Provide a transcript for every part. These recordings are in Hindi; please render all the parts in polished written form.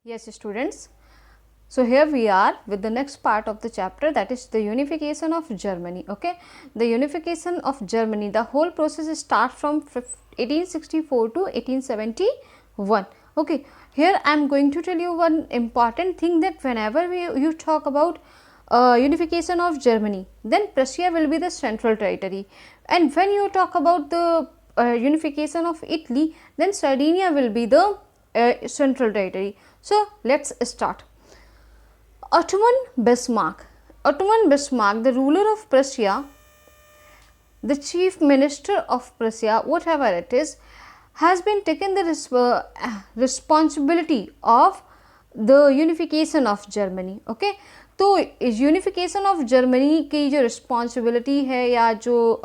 Yes, students. So here we are with the next part of the chapter, that is the unification of Germany. Okay, the unification of Germany, the whole process starts from 1864 to 1871. Okay, here I am going to tell you one important thing, that whenever you talk about unification of Germany, then Prussia will be the central territory, and when you talk about the unification of Italy, then Sardinia will be the central territory. So let's start. Ottoman Bismarck. Ottoman Bismarck, the ruler of Prussia, the chief minister of Prussia, whatever it is, has been taken the responsibility of the unification of Germany. Okay, तो यूनिफिकेशन ऑफ जर्मनी की जो रिस्पॉन्सिबिलिटी है या जो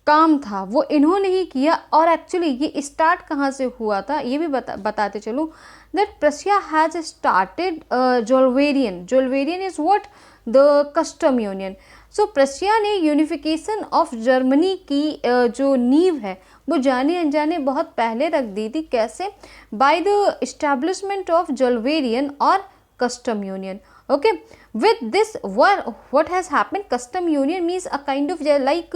काम था वो इन्होंने ही किया. और एक्चुअली ये स्टार्ट कहाँ से हुआ था ये भी बताते चलूँ. That Prussia has started Zollverein is what, the custom union. So Prussia ने यूनिफिकेशन ऑफ जर्मनी की जो नींव है वो जाने अनजाने बहुत पहले रख दी थी. कैसे? बाय द इस्टेब्लिशमेंट ऑफ जोल्वेरियन और custom union. Okay, with this what has happened, custom union means a kind of like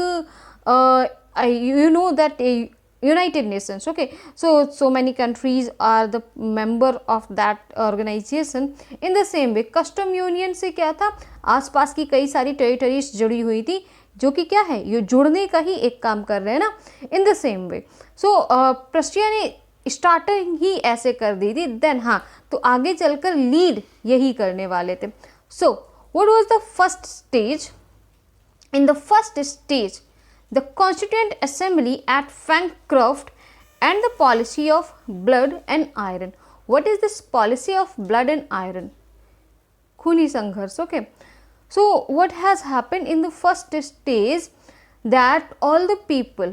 you know that a United Nations. Okay, so many countries are the member of that organization. In the same way custom union से क्या था, आसपास की कई सारी टेरिटरीज जुड़ी हुई थी जो कि क्या है, ये जुड़ने का ही एक काम कर रहे हैं ना. In the same way so Prussia ने स्टार्टिंग ही ऐसे कर दी थी. देन हाँ, तो आगे चलकर लीड यही करने वाले थे. So what was the first stage? In the first stage the constituent assembly at Frankfurt and the policy of blood and iron. What is this policy of blood and iron? खूनी संघर्ष. Okay, so what has happened in the first stage, that all the people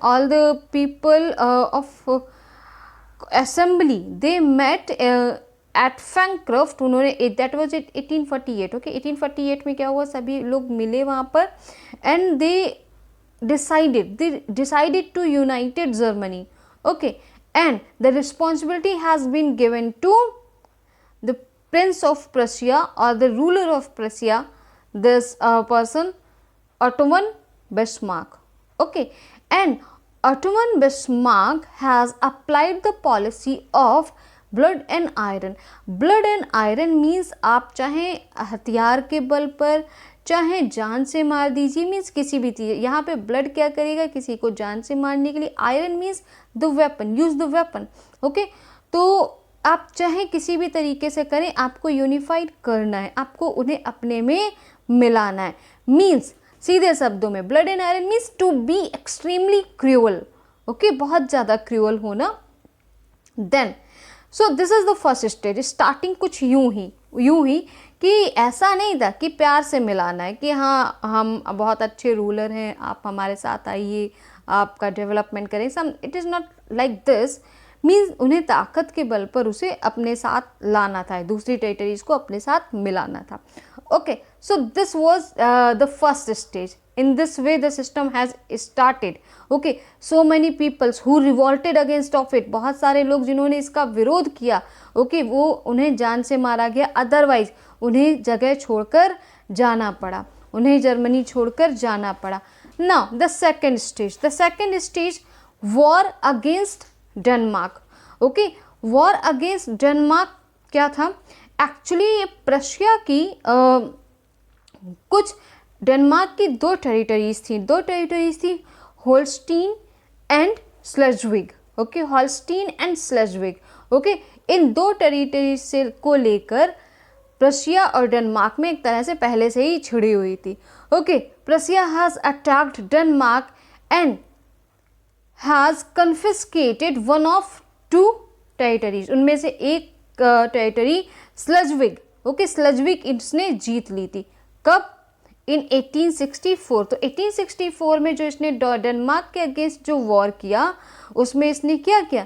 all the people of assembly, they met at Frankfurt. उन्होंने that was 1848. okay, 1848 में क्या हुआ, सभी लोग मिले वहाँ पर and they decided to united Germany. okay, and the responsibility has been given to the Prince of Prussia or the ruler of Prussia, this person Ottoman Bismarck. Okay, and Ottoman Bismarck has applied the policy of blood and iron. Blood and iron means आप चाहे हथियार के बल पर चाहे जान से मार दीजिए, मीन्स किसी भी चीज़. यहाँ पे ब्लड क्या करेगा, किसी को जान से मारने के लिए. Iron means the weapon, use the weapon. Okay, तो आप चाहे किसी भी तरीके से करें, आपको यूनिफाइड करना है, आपको उन्हें अपने में मिलाना है. मीन्स सीधे शब्दों में blood and iron means to be extremely cruel. Okay, बहुत ज़्यादा क्रूअल होना. Then so this is the first stage. Starting कुछ यूं ही कि ऐसा नहीं था कि प्यार से मिलाना है कि हाँ हम बहुत अच्छे रूलर हैं, आप हमारे साथ आइए, आपका डेवलपमेंट करें. Some it is not like this. Means उन्हें ताकत के बल पर उसे अपने साथ लाना था, दूसरी टेरिटरीज को अपने साथ मिलाना था. Okay, so this was the first stage. In this way the system has started. Okay, so many peoples who revolted against of it. बहुत सारे लोग जिन्होंने इसका विरोध किया, okay, वो उन्हें जान से मारा गया. अदरवाइज उन्हें जगह छोड़कर जाना पड़ा, उन्हें जर्मनी छोड़कर जाना पड़ा. Now the second stage war against Denmark. Okay, war against Denmark क्या था? एक्चुअली प्रशिया की कुछ डेनमार्क की दो टेरिटरीज थी, Holstein and Schleswig. Okay, Holstein and Schleswig. Okay, इन दो टेरिटरीज से को लेकर प्रशिया और डेनमार्क में एक तरह से पहले से ही छिड़ी हुई थी. Okay, Prussia has attacked Denmark and has confiscated one of two territories. उनमें से एक टेरिटरी स्लेज्विग. ओके, स्लेज्विग इसने जीत ली थी. कब? इन 1864. तो 1864 में जो इसने डेनमार्क के अगेंस्ट जो वॉर किया उसमें इसने क्या किया,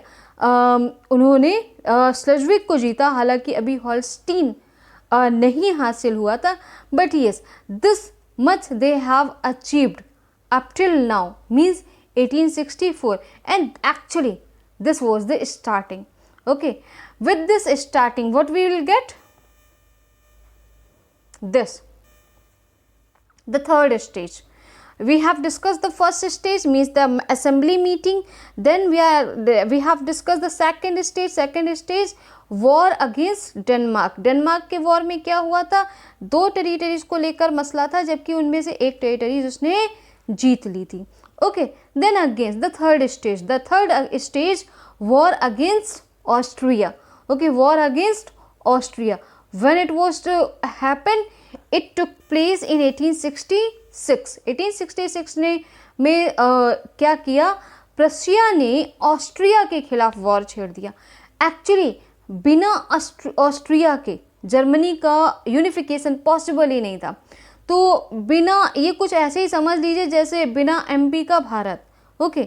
उन्होंने स्लेज्विग को जीता. हालांकि अभी होल्स्टीन नहीं हासिल हुआ था, but yes this much they have achieved up till now, means 1864. And actually this was the starting. Okay, with this starting, what we will get? This, the third stage. We have discussed the first stage, means the assembly meeting. Then we have discussed the second stage. Second stage, war against Denmark. Denmark के वॉर में क्या हुआ था? 2 टेरिटरीज को लेकर मसला था, जबकि उनमें से एक टेरिटरीज उसने जीत ली थी. Okay, then against the third stage. The third stage, war against Austria. Okay, war against Austria. When it was to happen, it took place in 1866. 1866 में क्या किया? प्रशिया ने ऑस्ट्रिया के खिलाफ वॉर छेड़ दिया. एक्चुअली बिना ऑस्ट्रिया के जर्मनी का यूनिफिकेशन पॉसिबल ही नहीं था. तो बिना, ये कुछ ऐसे ही समझ लीजिए जैसे बिना एमपी का भारत. ओके,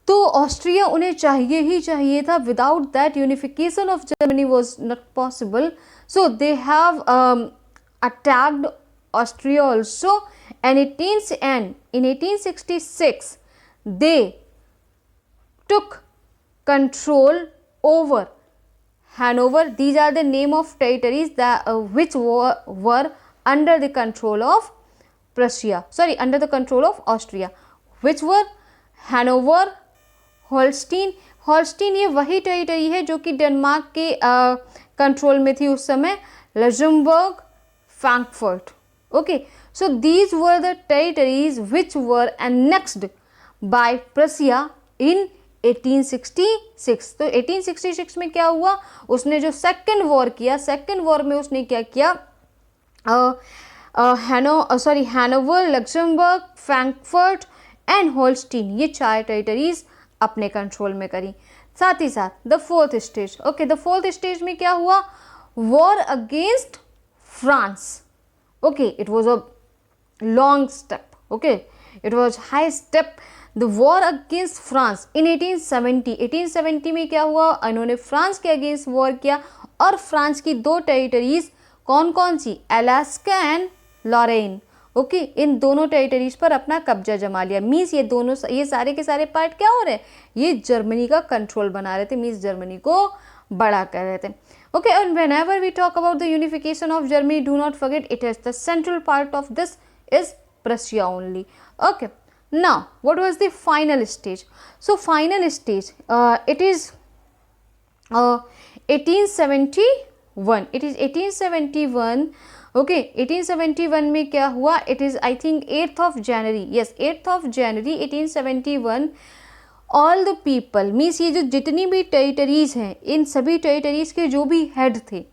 तो ऑस्ट्रिया उन्हें चाहिए ही चाहिए था. Without that unification of Germany was not possible. So they have attacked Austria also, and in 1866 they took control over Hanover. These are the name of territories that which were under the control of Prussia, sorry, under the control of Austria, which were Hanover, Holstein. Holstein ये वही टेरिटरी है जो कि डेनमार्क के कंट्रोल में थी उस समय. Luxembourg, Frankfurt. Okay, so these were the territories which were annexed by Prussia in 1866. तो 1866 में क्या हुआ? उसने जो सेकेंड वॉर किया, सेकेंड वॉर में उसने क्या किया? Hanover, Luxembourg, Frankfurt and Holstein, ये 4 टेरिटरीज अपने कंट्रोल में करी. साथ ही साथ the fourth stage. Okay, the fourth stage में क्या हुआ? War against France. Okay, it was a long step. Okay, it was high step. The war against France in 1870. 1870 में क्या हुआ? इन्होंने फ्रांस के अगेंस्ट वॉर किया और फ्रांस की 2 टेरिटरीज कौन कौन सी? Alaska and Lorraine. ओके, इन दोनों टेरिटरीज पर अपना कब्जा जमा लिया. मीन्स ये सारे के सारे पार्ट क्या हो रहे हैं? ये जर्मनी का कंट्रोल बना रहे थे. मीन्स जर्मनी को बड़ा कर रहे थे. Okay, and whenever we talk about the unification of Germany, do not forget it is the central part of this is Prussia only. Okay, now what was the final stage? So final stage, it is 1871. It is 1871. Okay, 1871 में क्या हुआ? It is I think 8th of January. Yes, 8th of January 1871. All the people, means ये जो जितनी भी टेरिटरीज हैं, इन सभी टेरिटरीज के जो भी हेड थे,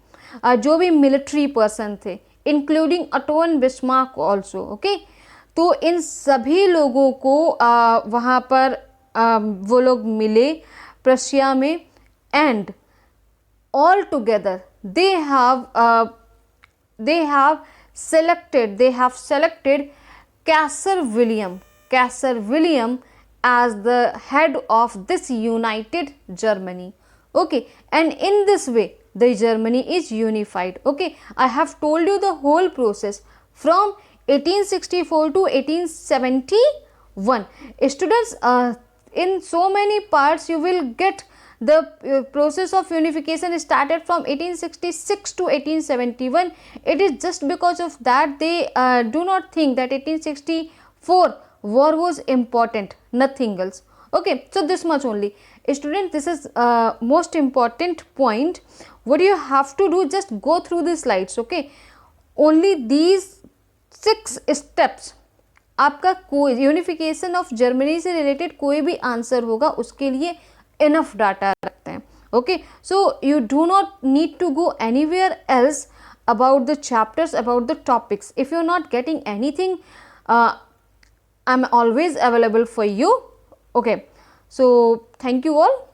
जो भी मिलिट्री पर्सन थे, including auto Bismarck also. Okay, तो इन सभी लोगों को वहाँ पर वो लोग मिले प्रशिया में. And all together they have selected Kaiser William as the head of this united Germany. Okay, and in this way the Germany is unified. Okay, I have told you the whole process from 1864 to 1871. Students, in so many parts you will get the process of unification started from 1866 to 1871. It is just because of that they do not think that 1864 war was important, nothing else. Okay, so this much only. Student, this is most important point. What you have to do, just go through the slides. Okay, only these 6 steps. आपका कोई यूनिफिकेशन ऑफ जर्मनी से रिलेटेड कोई भी आंसर होगा उसके लिए इनफ डाटा रखते हैं. Okay, so you do not need to go anywhere else about the chapters, about the topics. If you're not getting anything, I'm always available for you. Okay, so thank you all.